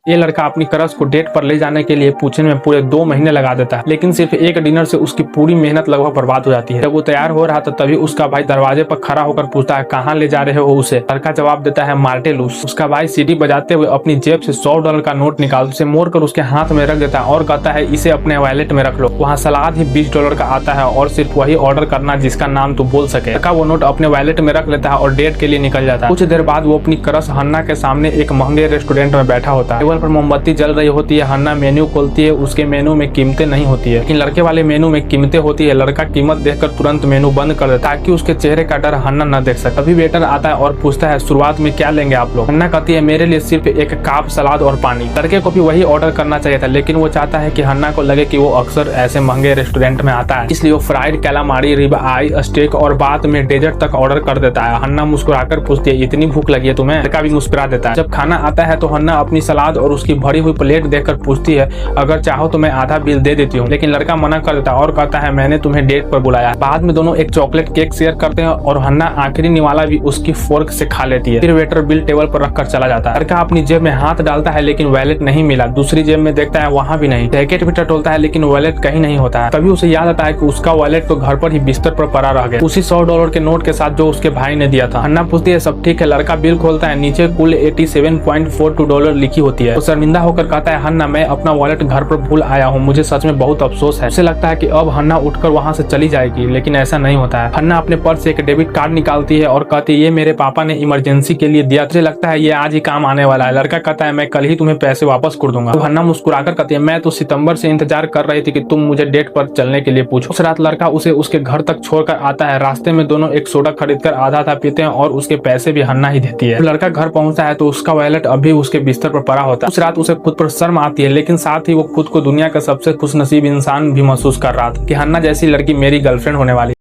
ये लड़का अपनी क्रश को डेट पर ले जाने के लिए पूछने में पूरे 2 महीने लगा देता है, लेकिन सिर्फ एक डिनर से उसकी पूरी मेहनत लगभग बर्बाद हो जाती है। जब वो तैयार हो रहा था तभी उसका भाई दरवाजे पर खड़ा होकर पूछता है कहाँ ले जा रहे हो उसे। लड़का जवाब देता है मार्टेलूस। उसका भाई सीटी बजाते हुए अपनी जेब से $100 का नोट निकाल उसे मोड़ कर उसके हाथ में रख देता है और कहता है इसे अपने वॉलेट में रख लो। वहाँ सलाद ही $20 का आता है और सिर्फ वही ऑर्डर करना जिसका नाम तू बोल सके। लड़का वो नोट अपने वॉलेट में रख लेता है और डेट के लिए निकल जाता है। कुछ देर बाद वो अपनी क्रश हन्ना के सामने एक महंगे रेस्टोरेंट में बैठा होता है। टेबल पर मोमबत्ती जल रही होती है। हन्ना मेन्यू खोलती है। उसके मेनू में कीमतें नहीं होती है, लेकिन लड़के वाले मेनू में कीमतें होती है। लड़का कीमत देखकर तुरंत मेनू बंद कर देता है ताकि उसके चेहरे का डर हन्ना न देख सके। तभी वेटर आता है और पूछता है शुरुआत में क्या लेंगे आप लोग। हन्ना कहती है मेरे लिए सिर्फ एक कप सलाद और पानी। लड़के को भी वही ऑर्डर करना चाहिए था, लेकिन वो चाहता है कि हन्ना को लगे कि वो अक्सर ऐसे महंगे रेस्टोरेंट में आता है, इसलिए वो फ्राइड कैलामारी, रिब आई, स्टेक और बाद में डेजर्ट तक ऑर्डर कर देता है। हन्ना मुस्कुराकर पूछती है इतनी भूख लगी है तुम्हें। लड़का भी मुस्कुरा देता है। जब खाना आता है तो हन्ना अपनी सलाद और उसकी भरी हुई प्लेट देखकर पूछती है अगर चाहो तो मैं आधा बिल दे देती हूँ, लेकिन लड़का मना कर देता है और कहता है मैंने तुम्हें डेट पर बुलाया। बाद में दोनों एक चॉकलेट केक शेयर करते हैं और हन्ना आखिरी निवाला भी उसकी फोर्क से खा लेती है। फिर वेटर बिल टेबल पर रखकर चला जाता है। लड़का अपनी जेब में हाथ डालता है लेकिन वॉलेट नहीं मिला। दूसरी जेब में देखता है वहाँ भी नहीं। जैकेट भी टटोलता है लेकिन वॉलेट कहीं नहीं होता है। तभी उसे याद आता है कि उसका वॉलेट तो घर पर ही बिस्तर पर पड़ा रह गया, उसी $100 के नोट के साथ जो उसके भाई ने दिया था। हन्ना पूछती है सब ठीक है। लड़का बिल खोलता है। नीचे कुल $87.42 लिखी होती है। तो शर्मिंदा होकर कहता है हन्ना मैं अपना वॉलेट घर पर भूल आया हूँ, मुझे सच में बहुत अफसोस है। उसे लगता है कि अब हन्ना उठकर वहाँ से चली जाएगी, लेकिन ऐसा नहीं होता है। हन्ना अपने पर्स से एक डेबिट कार्ड निकालती है और कहती है ये मेरे पापा ने इमरजेंसी के लिए दिया, मुझे लगता है ये आज ही काम आने वाला है। लड़का कहता है मैं कल ही तुम्हें पैसे वापस कर दूंगा। तो हन्ना मुस्कुराकर कहती है मैं तो सितंबर से इंतजार कर रही थी कि तुम मुझे डेट पर चलने के लिए पूछो। उस रात लड़का उसे उसके घर तक छोड़कर आता है। रास्ते में दोनों एक सोडा खरीदकर आधा आधा पीते हैं और उसके पैसे भी हन्ना ही देती है। लड़का घर पहुंचता है तो उसका वॉलेट अभी उसके बिस्तर पर पड़ा होता है। उस रात उसे खुद पर शर्म आती है, लेकिन साथ ही वो खुद को दुनिया का सबसे खुशनसीब इंसान भी महसूस कर रहा था कि हन्ना जैसी लड़की मेरी गर्लफ्रेंड होने वाली।